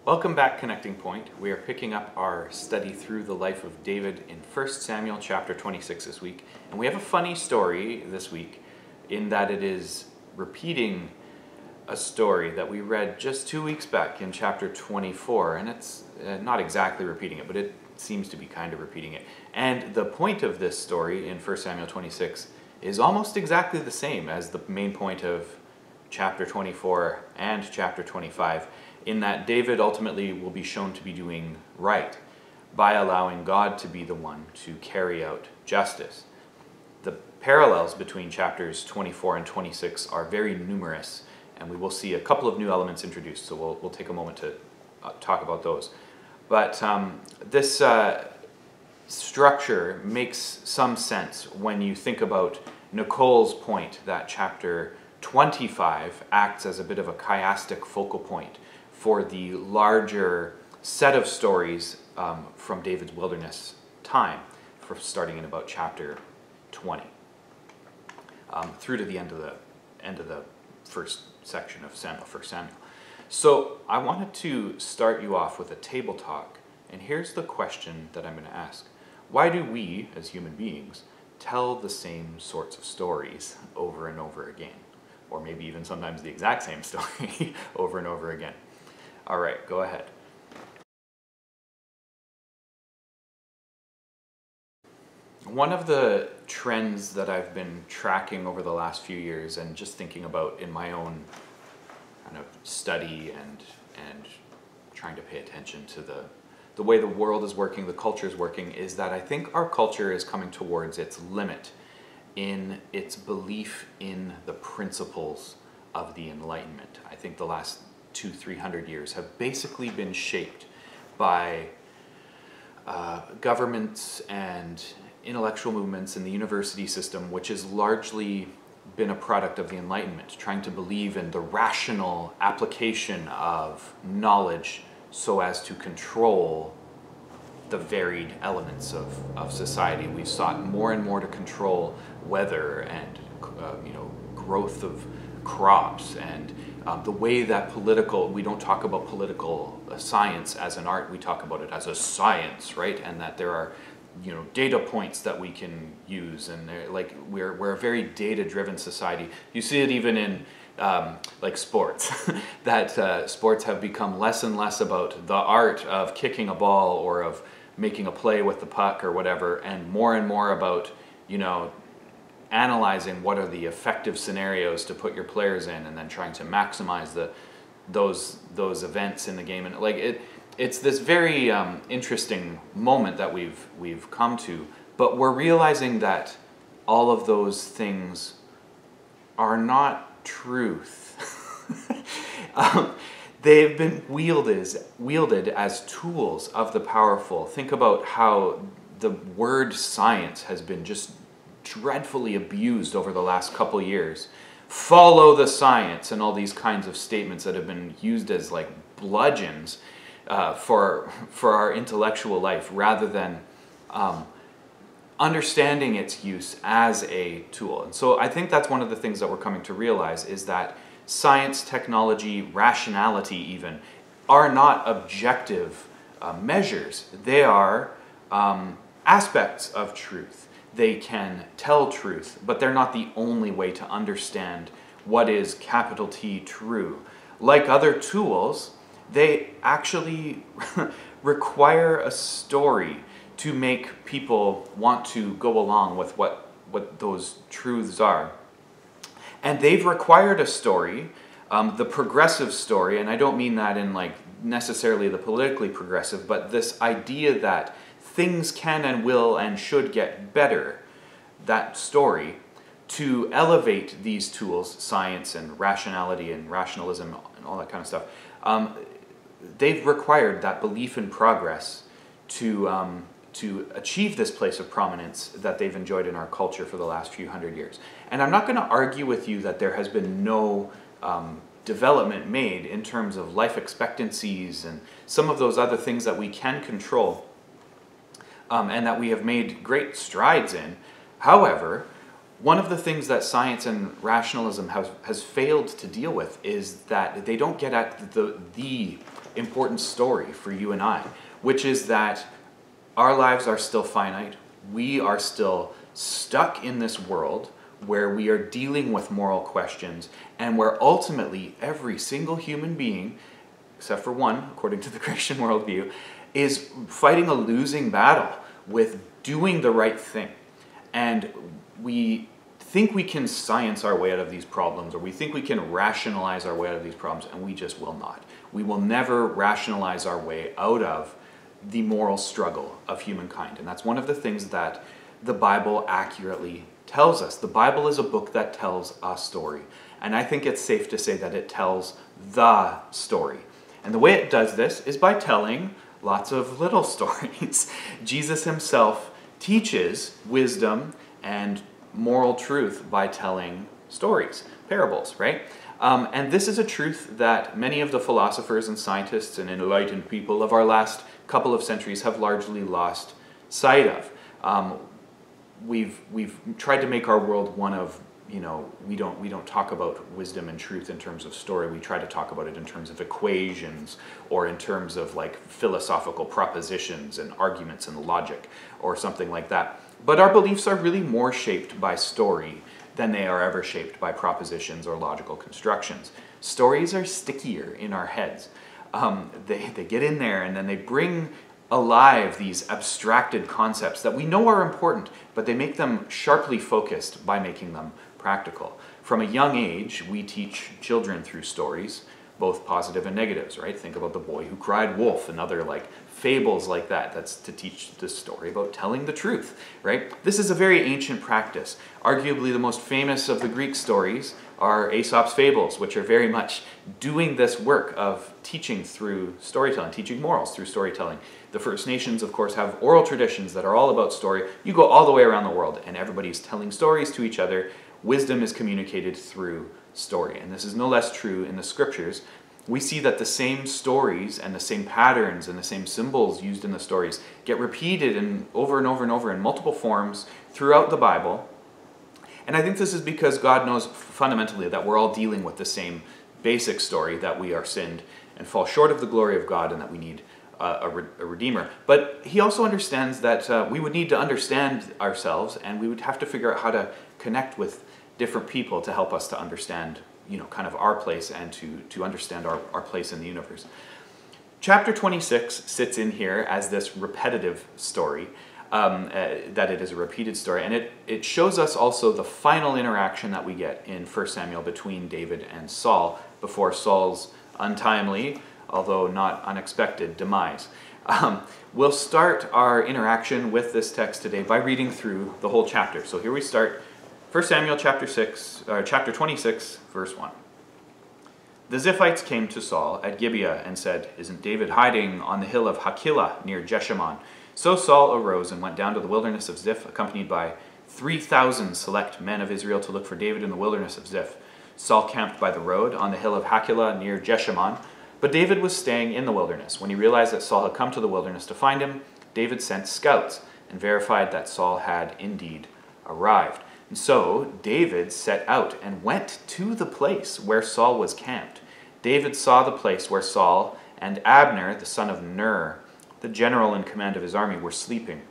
Welcome back, Connecting Point. We are picking up our study through the life of David in 1 Samuel chapter 26 this week. And we have a funny story this week in that it is repeating a story that we read just 2 weeks back in chapter 24. And it's not exactly repeating it, but it seems to be kind of repeating it. And the point of this story in 1 Samuel 26 is almost exactly the same as the main point of chapter 24 and chapter 25. In that David ultimately will be shown to be doing right by allowing God to be the one to carry out justice. The parallels between chapters 24 and 26 are very numerous, and we will see a couple of new elements introduced, so we'll take a moment to talk about those. But this structure makes some sense when you think about Nicole's point that chapter 25 acts as a bit of a chiastic focal point for the larger set of stories from David's wilderness time, starting in about chapter 20, through to the end of the first section of 1 Samuel. So I wanted to start you off with a table talk, and here's the question that I'm going to ask. Why do we, as human beings, tell the same sorts of stories over and over again? Or maybe even sometimes the exact same story over and over again. All right, go ahead. One of the trends that I've been tracking over the last few years and just thinking about in my own kind of study and trying to pay attention to the way the world is working, the culture is working, is that I think our culture is coming towards its limit in its belief in the principles of the Enlightenment. I think the last 200-300 years have basically been shaped by governments and intellectual movements in the university system, which has largely been a product of the Enlightenment, trying to believe in the rational application of knowledge so as to control the varied elements of society. We've sought more and more to control weather and growth of crops and the way that we don't talk about political science as an art, we talk about it as a science, right? And that there are, data points that we can use, and we're a very data-driven society. You see it even in sports, that sports have become less and less about the art of kicking a ball or of making a play with the puck or whatever, and more about, analyzing what are the effective scenarios to put your players in, and then trying to maximize those events in the game. And it's this very interesting moment that we've come to, but we're realizing that all of those things are not truth. They've been wielded as tools of the powerful. Think about how the word science has been just dreadfully abused over the last couple years. Follow the science, and all these kinds of statements that have been used as like bludgeons for our intellectual life, rather than understanding its use as a tool. And so I think that's one of the things that we're coming to realize, is that science, technology, rationality even, are not objective measures. They are aspects of truth. They can tell truth, but they're not the only way to understand what is capital T true. Like other tools, they actually require a story to make people want to go along with what those truths are. And they've required a story, the progressive story, and I don't mean that in necessarily the politically progressive, but this idea that things can and will and should get better, that story, to elevate these tools, science and rationality and rationalism and all that kind of stuff. They've required that belief in progress to achieve this place of prominence that they've enjoyed in our culture for the last few hundred years. And I'm not going to argue with you that there has been no development made in terms of life expectancies and some of those other things that we can control, and that we have made great strides in. However, one of the things that science and rationalism has failed to deal with is that they don't get at the important story for you and I, which is that our lives are still finite. We are still stuck in this world where we are dealing with moral questions, and where ultimately every single human being, except for one, according to the Christian worldview, is fighting a losing battle with doing the right thing. And we think we can science our way out of these problems, or we think we can rationalize our way out of these problems, and we just will not. We will never rationalize our way out of the moral struggle of humankind. And that's one of the things that the Bible accurately tells us. The Bible is a book that tells a story. And I think it's safe to say that it tells the story. And the way it does this is by telling lots of little stories. Jesus himself teaches wisdom and moral truth by telling stories, parables, right? And this is a truth that many of the philosophers and scientists and enlightened people of our last couple of centuries have largely lost sight of. We've tried to make our world one of, we don't talk about wisdom and truth in terms of story. We try to talk about it in terms of equations, or in terms of like philosophical propositions and arguments and logic, or something like that. But our beliefs are really more shaped by story than they are ever shaped by propositions or logical constructions. Stories are stickier in our heads. They get in there, and then they bring alive these abstracted concepts that we know are important, but they make them sharply focused by making them practical. From a young age, we teach children through stories, both positive and negatives, right? Think about The Boy Who Cried Wolf and other like fables like that. That's to teach the story about telling the truth, right? This is a very ancient practice. Arguably the most famous of the Greek stories are Aesop's fables, which are very much doing this work of teaching through storytelling, teaching morals through storytelling. The First Nations, of course, have oral traditions that are all about story. You go all the way around the world, and everybody's telling stories to each other. Wisdom is communicated through story, and this is no less true in the scriptures. We see that the same stories and the same patterns and the same symbols used in the stories get repeated over and over and over in multiple forms throughout the Bible. And I think this is because God knows fundamentally that we're all dealing with the same basic story, that we are sinned and fall short of the glory of God, and that we need a redeemer. But he also understands that we would need to understand ourselves, and we would have to figure out how to connect with different people to help us to understand, kind of our place, and to understand our place in the universe. Chapter 26 sits in here as this repetitive story, that it is a repeated story, and it shows us also the final interaction that we get in 1 Samuel between David and Saul before Saul's untimely, although not unexpected, demise. We'll start our interaction with this text today by reading through the whole chapter. So here we start, 1 Samuel chapter 26, verse 1. The Ziphites came to Saul at Gibeah and said, "Isn't David hiding on the hill of Hakilah near Jeshimon?" So Saul arose and went down to the wilderness of Ziph, accompanied by 3,000 select men of Israel to look for David in the wilderness of Ziph. Saul camped by the road on the hill of Hakilah near Jeshimon, but David was staying in the wilderness. When he realized that Saul had come to the wilderness to find him, David sent scouts and verified that Saul had indeed arrived. And so David set out and went to the place where Saul was camped. David saw the place where Saul and Abner, the son of Ner, the general in command of his army, were sleeping.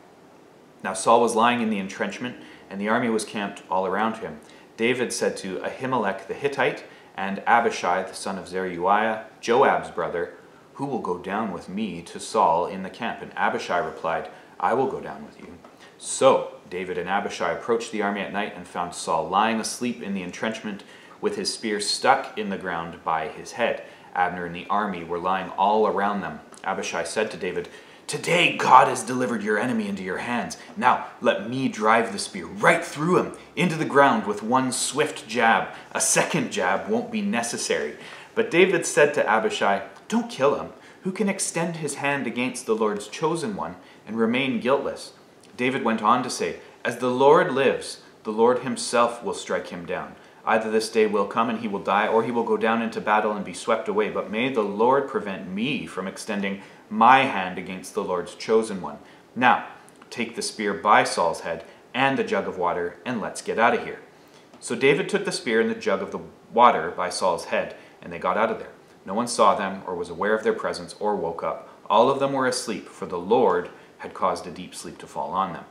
Now Saul was lying in the entrenchment, and the army was camped all around him. David said to Ahimelech the Hittite and Abishai the son of Zeruiah, Joab's brother, "Who will go down with me to Saul in the camp?" And Abishai replied, "I will go down with you." So David and Abishai approached the army at night and found Saul lying asleep in the entrenchment with his spear stuck in the ground by his head. Abner and the army were lying all around them. Abishai said to David, "Today God has delivered your enemy into your hands. Now let me drive the spear right through him, into the ground with one swift jab. A second jab won't be necessary." But David said to Abishai, "Don't kill him. Who can extend his hand against the Lord's chosen one and remain guiltless?" David went on to say, "As the Lord lives, the Lord himself will strike him down. Either this day will come and he will die, or he will go down into battle and be swept away. But may the Lord prevent me from extending my hand against the Lord's chosen one. Now, take the spear by Saul's head and the jug of water, and let's get out of here." So David took the spear and the jug of the water by Saul's head, and they got out of there. No one saw them or was aware of their presence or woke up. All of them were asleep, for the Lord had caused a deep sleep to fall on them.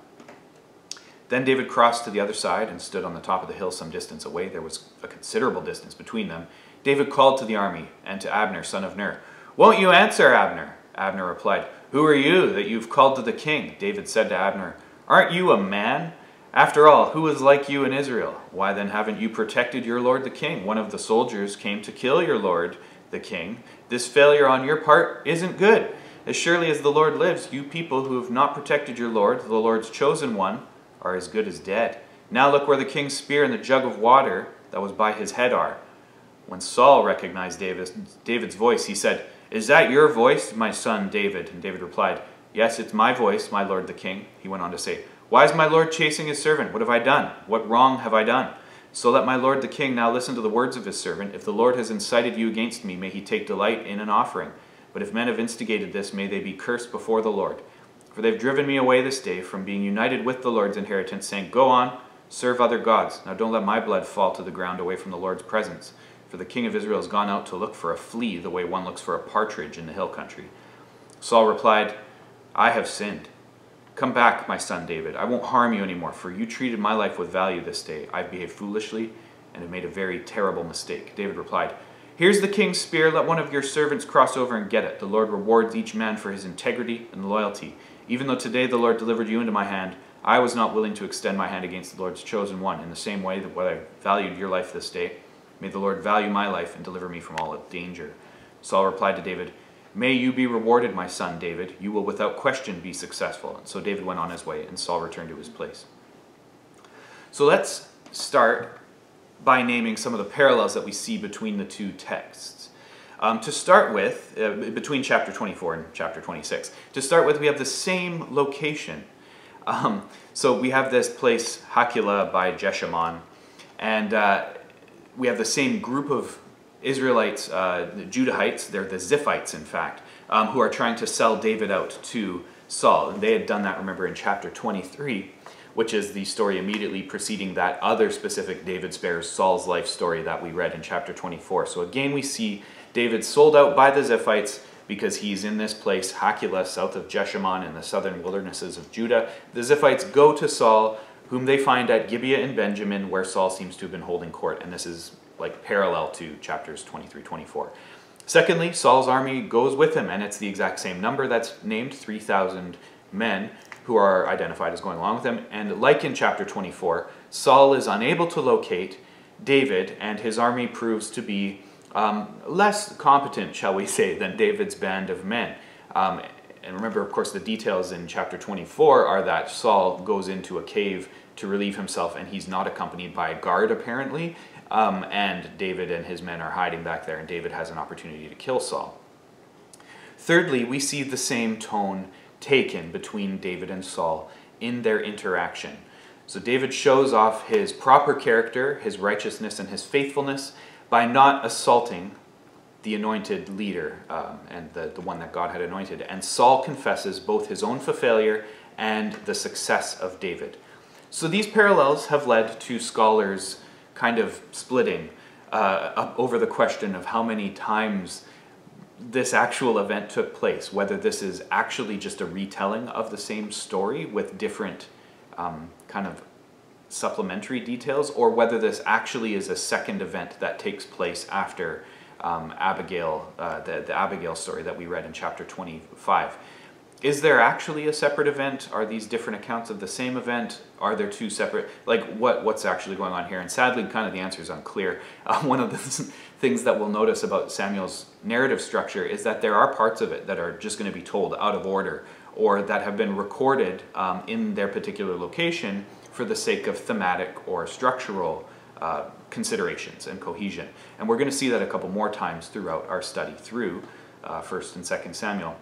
Then David crossed to the other side and stood on the top of the hill some distance away. There was a considerable distance between them. David called to the army and to Abner, son of Ner. "Won't you answer, Abner?" Abner replied, "Who are you that you've called to the king?" David said to Abner, "Aren't you a man? After all, who is like you in Israel? Why then haven't you protected your lord the king? One of the soldiers came to kill your lord the king. This failure on your part isn't good. As surely as the Lord lives, you people who have not protected your lord, the Lord's chosen one, are as good as dead. Now look where the king's spear and the jug of water that was by his head are." When Saul recognized David's voice, he said, "Is that your voice, my son David?" And David replied, "Yes, it's my voice, my lord the king." He went on to say, "Why is my lord chasing his servant? What have I done? What wrong have I done? So let my lord the king now listen to the words of his servant. If the Lord has incited you against me, may he take delight in an offering. But if men have instigated this, may they be cursed before the Lord. For they've driven me away this day from being united with the Lord's inheritance, saying, 'Go on, serve other gods.' Now don't let my blood fall to the ground away from the Lord's presence. For the king of Israel has gone out to look for a flea the way one looks for a partridge in the hill country." Saul replied, "I have sinned. Come back, my son David. I won't harm you anymore, for you treated my life with value this day. I've behaved foolishly and have made a very terrible mistake." David replied, "Here's the king's spear. Let one of your servants cross over and get it. The Lord rewards each man for his integrity and loyalty. Even though today the Lord delivered you into my hand, I was not willing to extend my hand against the Lord's chosen one. In the same way that what I valued your life this day, may the Lord value my life and deliver me from all danger." Saul replied to David, "May you be rewarded, my son David. You will without question be successful." And so David went on his way, and Saul returned to his place. So let's start by naming some of the parallels that we see between the two texts. To start with, between chapter 24 and chapter 26, to start with, we have the same location. So we have this place, Hakilah by Jeshimon, and we have the same group of Israelites, the Judahites, they're the Ziphites in fact, who are trying to sell David out to Saul. And they had done that, remember, in chapter 23, which is the story immediately preceding that other specific David spares Saul's life story that we read in chapter 24. So again, we see David sold out by the Ziphites because he's in this place, Hakilah, south of Jeshimon in the southern wildernesses of Judah. The Ziphites go to Saul, whom they find at Gibeah in Benjamin, where Saul seems to have been holding court. And this is like parallel to chapters 23, 24. Secondly, Saul's army goes with him, and it's the exact same number that's named, 3,000 men who are identified as going along with him. And like in chapter 24, Saul is unable to locate David, and his army proves to be less competent, shall we say, than David's band of men. And remember, of course, the details in chapter 24 are that Saul goes into a cave to relieve himself, and he's not accompanied by a guard, apparently. And David and his men are hiding back there, and David has an opportunity to kill Saul. Thirdly, we see the same tone taken between David and Saul in their interaction. So David shows off his proper character, his righteousness, and his faithfulness by not assaulting the anointed leader and the one that God had anointed. And Saul confesses both his own failure and the success of David. So these parallels have led to scholars kind of splitting over the question of how many times this actual event took place, whether this is actually just a retelling of the same story with different kind of supplementary details, or whether this actually is a second event that takes place after Abigail, the Abigail story that we read in chapter 25. Is there actually a separate event? Are these different accounts of the same event? Are there two separate, like what's actually going on here? And sadly, kind of the answer is unclear. One of the things that we'll notice about Samuel's narrative structure is that there are parts of it that are just going to be told out of order, or that have been recorded in their particular location for the sake of thematic or structural considerations and cohesion. And we're going to see that a couple more times throughout our study through 1st and 2nd Samuel.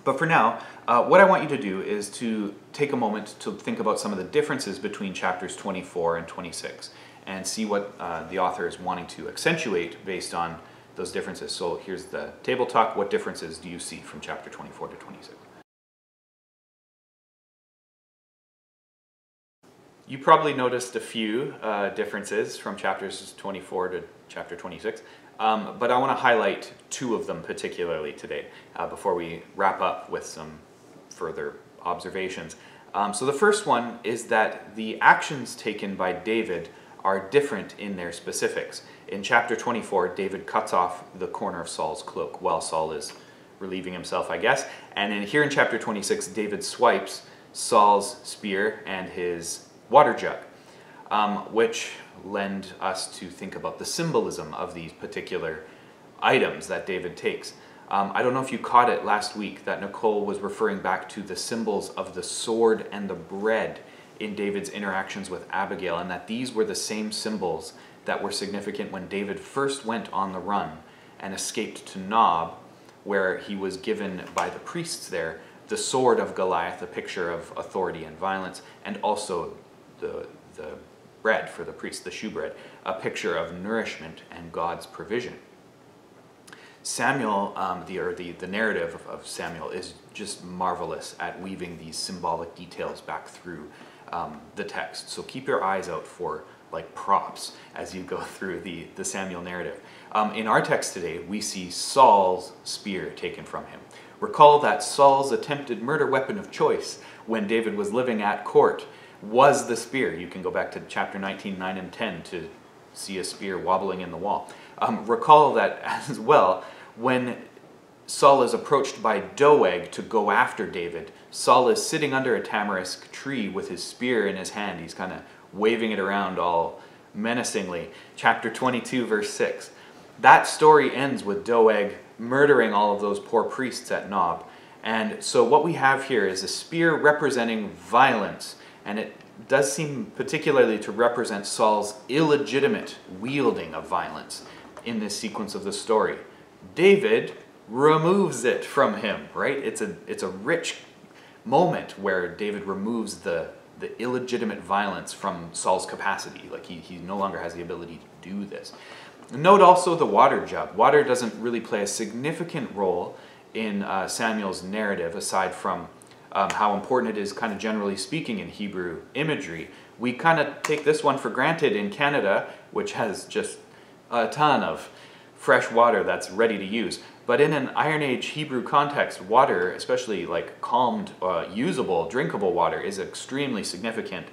But for now, what I want you to do is to take a moment to think about some of the differences between chapters 24 and 26. and see what the author is wanting to accentuate based on those differences. So here's the table talk. What differences do you see from chapter 24 to 26? You probably noticed a few differences from chapters 24 to chapter 26, but I want to highlight two of them particularly today before we wrap up with some further observations. So the first one is that the actions taken by David are different in their specifics. In chapter 24, David cuts off the corner of Saul's cloak while Saul is relieving himself, I guess. And here in chapter 26, David swipes Saul's spear and his water jug, which lend us to think about the symbolism of these particular items that David takes. I don't know if you caught it last week that Nicole was referring back to the symbols of the sword and the bread in David's interactions with Abigail, and that these were the same symbols that were significant when David first went on the run and escaped to Nob, where he was given by the priests there the sword of Goliath, a picture of authority and violence, and also the bread for the priest, the shewbread, a picture of nourishment and God's provision. Samuel, the narrative of Samuel is just marvelous at weaving these symbolic details back through the text. So keep your eyes out for like props as you go through the Samuel narrative. In our text today, we see Saul's spear taken from him. Recall that Saul's attempted murder weapon of choice when David was living at court was the spear. You can go back to chapter 19, 9 and 10 to see a spear wobbling in the wall. Recall that as well, when Saul is approached by Doeg to go after David, Saul is sitting under a tamarisk tree with his spear in his hand. He's kind of waving it around all menacingly. Chapter 22, verse 6. That story ends with Doeg murdering all of those poor priests at Nob. And so what we have here is a spear representing violence, and it does seem particularly to represent Saul's illegitimate wielding of violence in this sequence of the story. David removes it from him, right? It's a rich moment where David removes the illegitimate violence from Saul's capacity. Like he no longer has the ability to do this. Note also the water jug. Water doesn't really play a significant role in Samuel's narrative, aside from how important it is, kind of generally speaking, in Hebrew imagery. We kind of take this one for granted in Canada, which has just a ton of fresh water that's ready to use. But in an Iron Age Hebrew context, water, especially like calmed, usable, drinkable water, is extremely significant.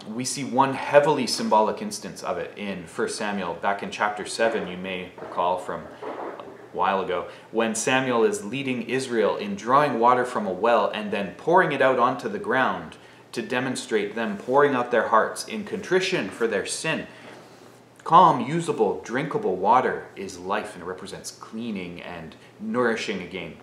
We see one heavily symbolic instance of it in 1 Samuel, back in chapter 7, you may recall from a while ago, when Samuel is leading Israel in drawing water from a well and then pouring it out onto the ground to demonstrate them pouring out their hearts in contrition for their sin. Calm, usable, drinkable water is life, and it represents cleaning and nourishing again.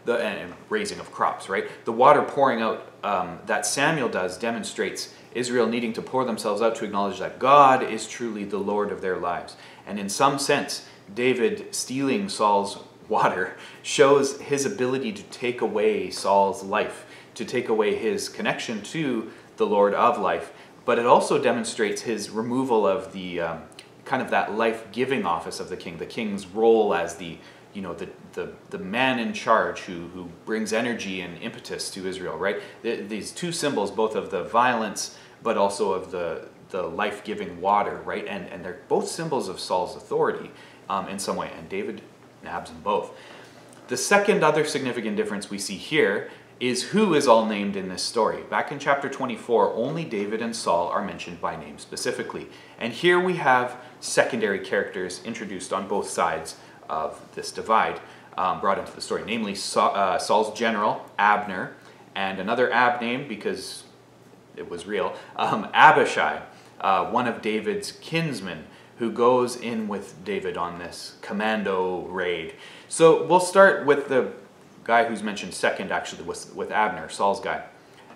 And raising of crops, right? The water pouring out that Samuel does demonstrates Israel needing to pour themselves out to acknowledge that God is truly the Lord of their lives. And in some sense, David stealing Saul's water shows his ability to take away Saul's life, to take away his connection to the Lord of life. But it also demonstrates his removal of the kind of that life-giving office of the king, the king's role as the man in charge who brings energy and impetus to Israel, right? These two symbols, both of the violence, but also of the life-giving water, right? And they're both symbols of Saul's authority in some way, and David nabs them both. The second other significant difference we see here is who is all named in this story. Back in chapter 24, only David and Saul are mentioned by name specifically. And here we have secondary characters introduced on both sides of this divide brought into the story, namely Saul's general, Abner, and another Ab name, because it was real, Abishai, one of David's kinsmen, who goes in with David on this commando raid. So we'll start with the guy who's mentioned second, actually, with Abner, Saul's guy.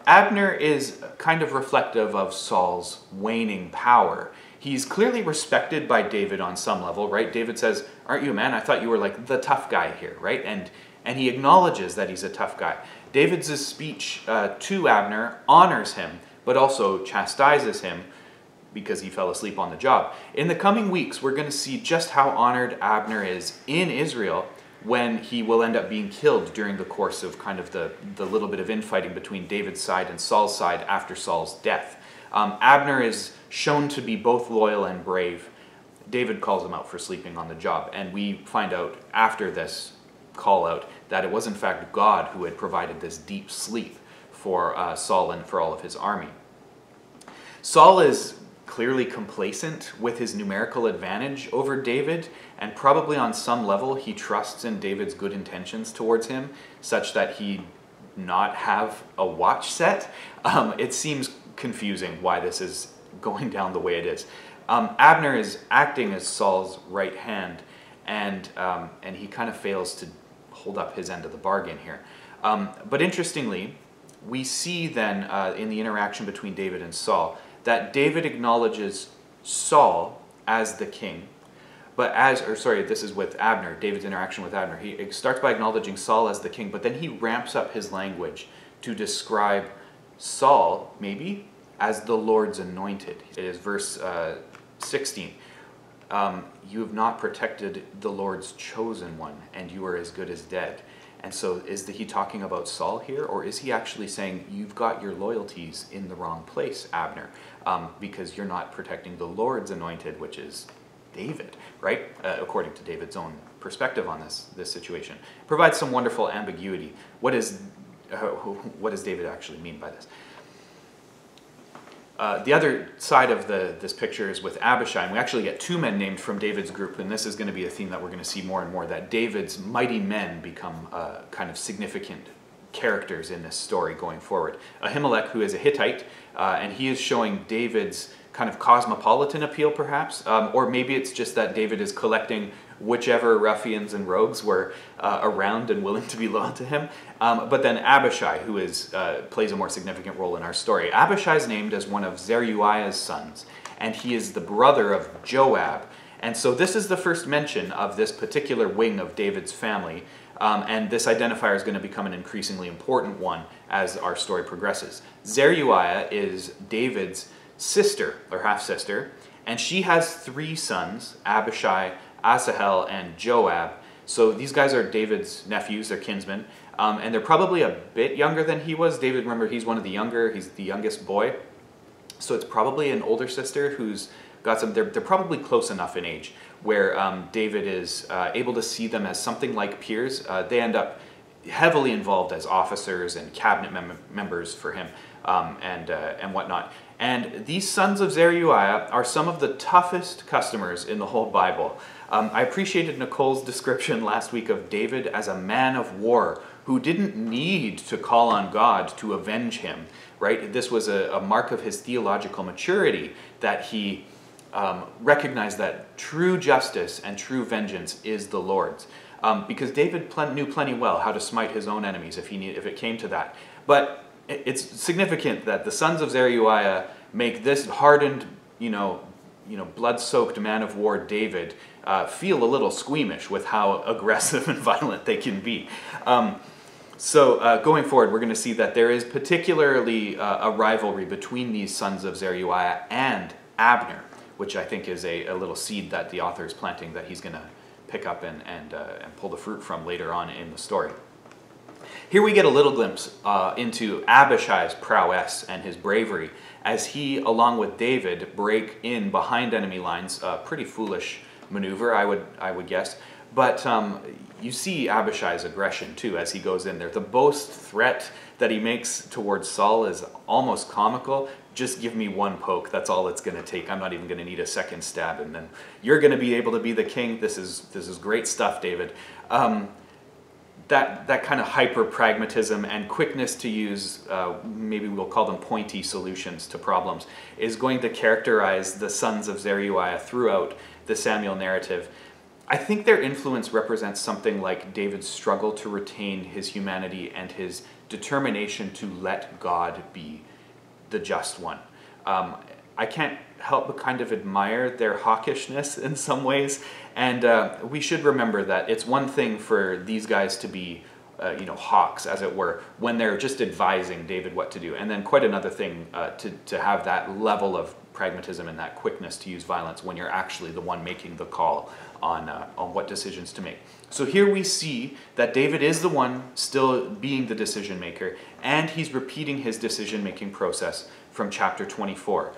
Abner is kind of reflective of Saul's waning power. He's clearly respected by David on some level, right? David says, "Aren't you a man? I thought you were like the tough guy here," right? And he acknowledges that he's a tough guy. David's speech to Abner honors him, but also chastises him, because he fell asleep on the job. In the coming weeks, we're going to see just how honored Abner is in Israel when he will end up being killed during the course of kind of the little bit of infighting between David's side and Saul's side after Saul's death. Abner is shown to be both loyal and brave. David calls him out for sleeping on the job, and we find out after this call out that it was in fact God who had provided this deep sleep for Saul and for all of his army. Saul is clearly complacent with his numerical advantage over David, and probably on some level he trusts in David's good intentions towards him, such that he not have a watch set. It seems confusing why this is going down the way it is. Abner is acting as Saul's right hand, and he kind of fails to hold up his end of the bargain here. But interestingly, we see then in the interaction between David and Saul that David acknowledges Saul as the king, but this is with Abner, David's interaction with Abner. He starts by acknowledging Saul as the king, but then he ramps up his language to describe Saul, maybe, as the Lord's anointed. It is verse 16. You have not protected the Lord's chosen one, and you are as good as dead. And so is he talking about Saul here, or is he actually saying you've got your loyalties in the wrong place, Abner, because you're not protecting the Lord's anointed, which is David, right? According to David's own perspective on this situation. Provides some wonderful ambiguity. What does David actually mean by this? The other side of this picture is with Abishai, and we actually get two men named from David's group, and this is going to be a theme that we're going to see more and more, that David's mighty men become kind of significant characters in this story going forward. Ahimelech, who is a Hittite, and he is showing David's kind of cosmopolitan appeal, perhaps, or maybe it's just that David is collecting whichever ruffians and rogues were around and willing to be loyal to him. But then Abishai, who plays a more significant role in our story. Abishai is named as one of Zeruiah's sons, and he is the brother of Joab. And so this is the first mention of this particular wing of David's family, and this identifier is going to become an increasingly important one as our story progresses. Zeruiah is David's sister, or half-sister, and she has three sons, Abishai, Asahel, and Joab. So these guys are David's nephews, they're kinsmen, and they're probably a bit younger than he was. David, remember, he's one of the younger, he's the youngest boy. So it's probably an older sister who's got some, they're probably close enough in age where David is able to see them as something like peers. They end up heavily involved as officers and cabinet members for him and whatnot. And these sons of Zeruiah are some of the toughest customers in the whole Bible. I appreciated Nicole's description last week of David as a man of war who didn't need to call on God to avenge him, right? This was a mark of his theological maturity that he recognized that true justice and true vengeance is the Lord's. Because David knew plenty well how to smite his own enemies if it came to that. But it's significant that the sons of Zeruiah make this hardened, blood-soaked man of war David feel a little squeamish with how aggressive and violent they can be. So going forward, we're going to see that there is particularly a rivalry between these sons of Zeruiah and Abner, which I think is a little seed that the author is planting that he's going to pick up and pull the fruit from later on in the story. Here we get a little glimpse into Abishai's prowess and his bravery as he, along with David, break in behind enemy lines. A pretty foolish maneuver, I would guess. But you see Abishai's aggression too as he goes in there. The boast threat that he makes towards Saul is almost comical. Just give me one poke, that's all it's going to take. I'm not even going to need a second stab, and then you're going to be able to be the king. This is great stuff, David. That kind of hyper-pragmatism and quickness to use, maybe we'll call them pointy solutions to problems, is going to characterize the sons of Zeruiah throughout the Samuel narrative. I think their influence represents something like David's struggle to retain his humanity and his determination to let God be the just one. I can't help but kind of admire their hawkishness in some ways, and we should remember that it's one thing for these guys to be hawks, as it were, when they're just advising David what to do, and then quite another thing to have that level of pragmatism and that quickness to use violence when you're actually the one making the call on what decisions to make. So here we see that David is the one still being the decision maker, and he's repeating his decision making process from chapter 24.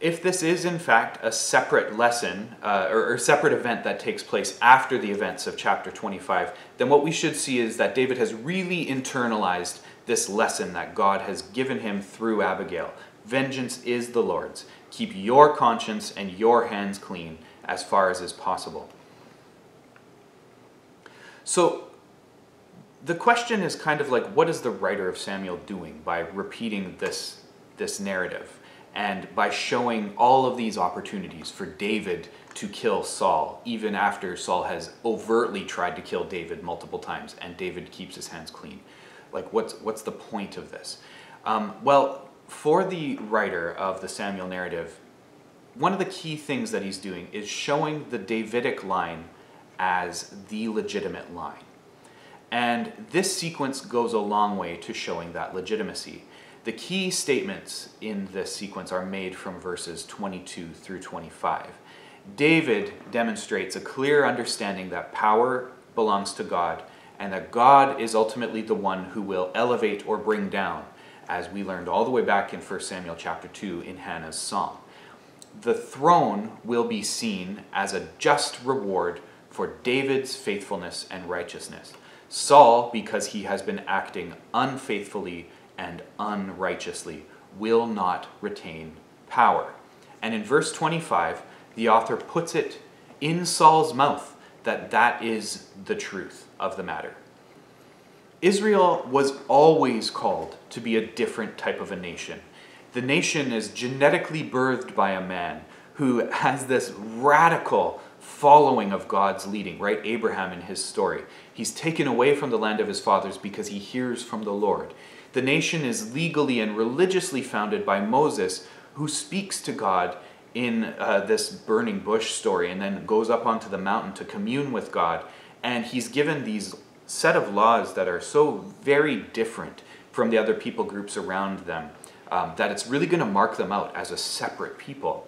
If this is in fact a separate lesson or separate event that takes place after the events of chapter 25, then what we should see is that David has really internalized this lesson that God has given him through Abigail. Vengeance is the Lord's. Keep your conscience and your hands clean as far as is possible. So the question is kind of like, what is the writer of Samuel doing by repeating this narrative and by showing all of these opportunities for David to kill Saul, even after Saul has overtly tried to kill David multiple times and David keeps his hands clean? Like, what's the point of this? Well, for the writer of the Samuel narrative, one of the key things that he's doing is showing the Davidic line as the legitimate line. And this sequence goes a long way to showing that legitimacy. The key statements in this sequence are made from verses 22 through 25. David demonstrates a clear understanding that power belongs to God and that God is ultimately the one who will elevate or bring down, as we learned all the way back in 1 Samuel chapter 2 in Hannah's song. The throne will be seen as a just reward for David's faithfulness and righteousness. Saul, because he has been acting unfaithfully and unrighteously, will not retain power. And in verse 25, the author puts it in Saul's mouth that is the truth of the matter. Israel was always called to be a different type of a nation. The nation is genetically birthed by a man who has this radical following of God's leading, right? Abraham in his story. He's taken away from the land of his fathers because he hears from the Lord. The nation is legally and religiously founded by Moses, who speaks to God in this burning bush story and then goes up onto the mountain to commune with God. And he's given these set of laws that are so very different from the other people groups around them that it's really going to mark them out as a separate people.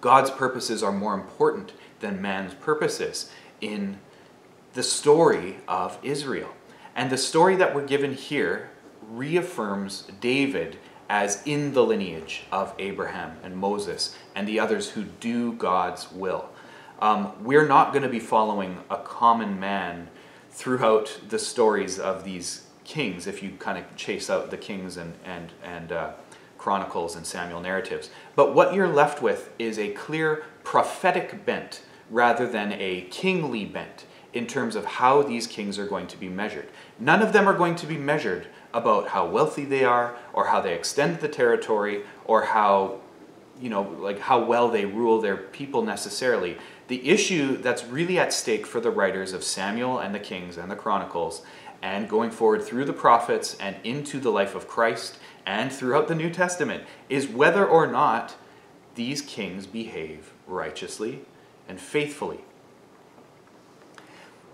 God's purposes are more important than man's purposes in the story of Israel. And the story that we're given here reaffirms David as in the lineage of Abraham and Moses and the others who do God's will. We're not going to be following a common man throughout the stories of these kings, if you kind of chase out the Kings and Chronicles and Samuel narratives. But what you're left with is a clear prophetic bent rather than a kingly bent in terms of how these kings are going to be measured. None of them are going to be measured about how wealthy they are or how they extend the territory or how, how well they rule their people necessarily. The issue that's really at stake for the writers of Samuel and the Kings and the Chronicles and going forward through the prophets and into the life of Christ and throughout the New Testament is whether or not these kings behave righteously and faithfully.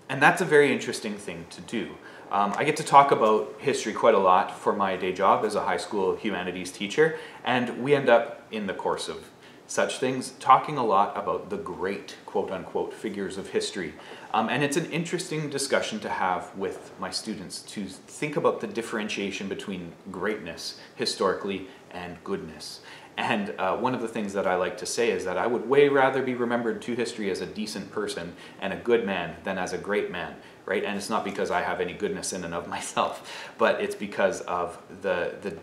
And that's a very interesting thing to do. I get to talk about history quite a lot for my day job as a high school humanities teacher, and we end up, in the course of such things, talking a lot about the great, quote-unquote, figures of history. And it's an interesting discussion to have with my students to think about the differentiation between greatness, historically, and goodness. And one of the things that I like to say is that I would way rather be remembered to history as a decent person and a good man than as a great man, right? And it's not because I have any goodness in and of myself, but it's because of the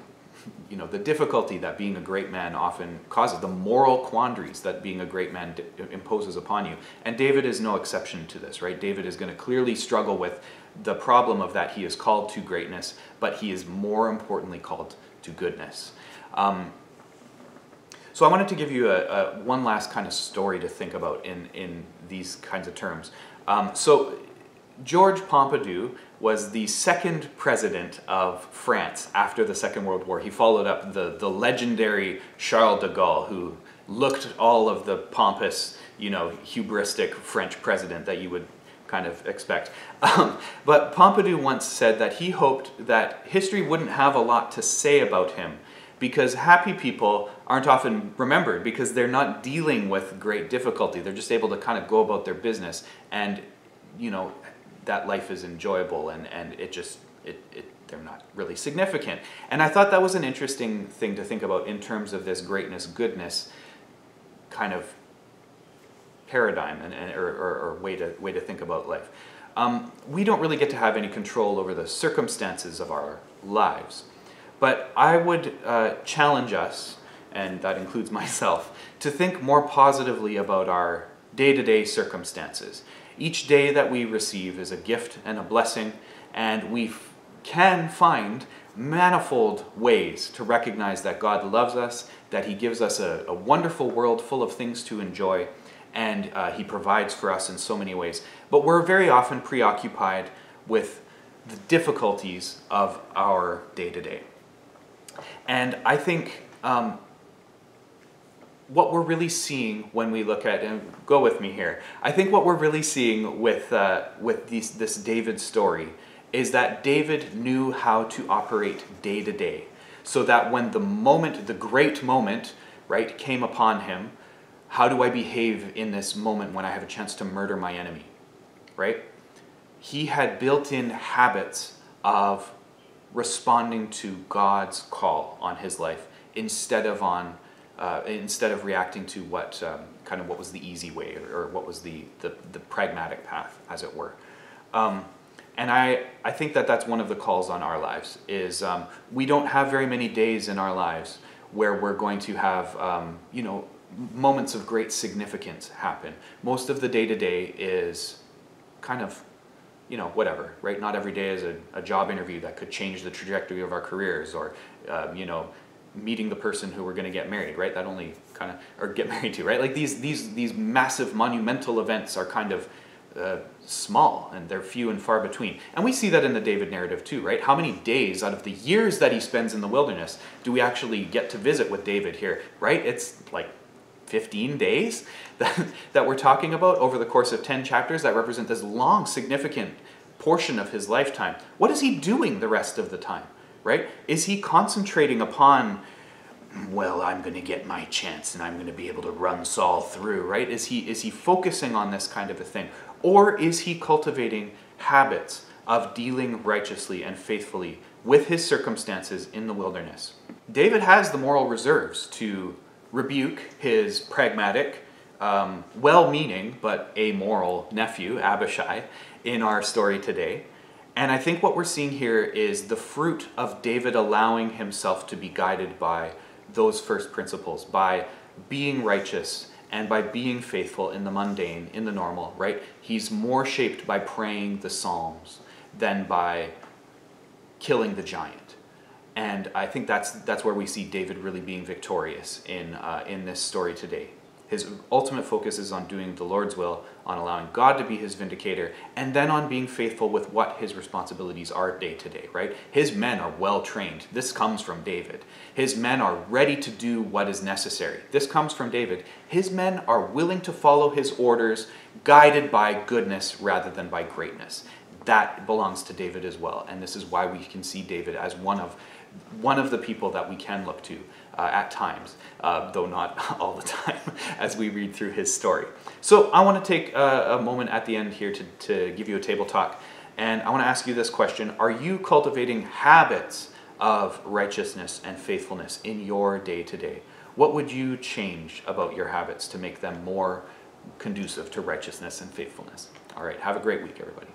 difficulty that being a great man often causes, the moral quandaries that being a great man imposes upon you. And David is no exception to this, right? David is going to clearly struggle with the problem of that he is called to greatness, but he is more importantly called to goodness. So I wanted to give you one last kind of story to think about in these kinds of terms. So George Pompidou was the second president of France after the Second World War. He followed up the legendary Charles de Gaulle, who looked all of the pompous, hubristic French president that you would kind of expect. But Pompidou once said that he hoped that history wouldn't have a lot to say about him because happy people aren't often remembered because they're not dealing with great difficulty. They're just able to kind of go about their business, and you know, that life is enjoyable, and they're not really significant. And I thought that was an interesting thing to think about in terms of this greatness, goodness kind of paradigm or way to think about life. We don't really get to have any control over the circumstances of our lives, but I would challenge us, and that includes myself, to think more positively about our day-to-day circumstances. Each day that we receive is a gift and a blessing, and we can find manifold ways to recognize that God loves us, that He gives us a wonderful world full of things to enjoy, and He provides for us in so many ways. But we're very often preoccupied with the difficulties of our day-to-day. And I think what we're really seeing when we look at, and go with me here, I think what we're really seeing with this David story is that David knew how to operate day to day, so that when the great moment, right, came upon him, how do I behave in this moment when I have a chance to murder my enemy, right? He had built-in habits of responding to God's call on his life instead of reacting to what was the easy way, or what was the pragmatic path, as it were. And I think that that's one of the calls on our lives, is we don't have very many days in our lives where we're going to have moments of great significance happen. Most of the day-to-day is kind of, whatever, right? Not every day is a job interview that could change the trajectory of our careers, or, meeting the person who we're going to get married, right? That only or get married to, right? Like these massive monumental events are kind of small, and they're few and far between. And we see that in the David narrative too, right? How many days out of the years that he spends in the wilderness do we actually get to visit with David here, right? It's like 15 days that we're talking about over the course of 10 chapters that represent this long, significant portion of his lifetime. What is he doing the rest of the time, right? Is he concentrating upon, well, I'm going to get my chance and I'm going to be able to run Saul through, right? Is he focusing on this kind of a thing? Or is he cultivating habits of dealing righteously and faithfully with his circumstances in the wilderness? David has the moral reserves to rebuke his pragmatic, well-meaning but amoral nephew, Abishai, in our story today. And I think what we're seeing here is the fruit of David allowing himself to be guided by those first principles, by being righteous and by being faithful in the mundane, in the normal, right? He's more shaped by praying the Psalms than by killing the giant. And I think that's where we see David really being victorious in this story today. His ultimate focus is on doing the Lord's will, on allowing God to be his vindicator, and then on being faithful with what his responsibilities are day to day, right? His men are well trained. This comes from David. His men are ready to do what is necessary. This comes from David. His men are willing to follow his orders, guided by goodness rather than by greatness. That belongs to David as well, and this is why we can see David as one of the people that we can look to at times, though not all the time, as we read through his story. So I want to take a moment at the end here to give you a table talk, and I want to ask you this question. Are you cultivating habits of righteousness and faithfulness in your day-to-day? What would you change about your habits to make them more conducive to righteousness and faithfulness? All right, have a great week, everybody.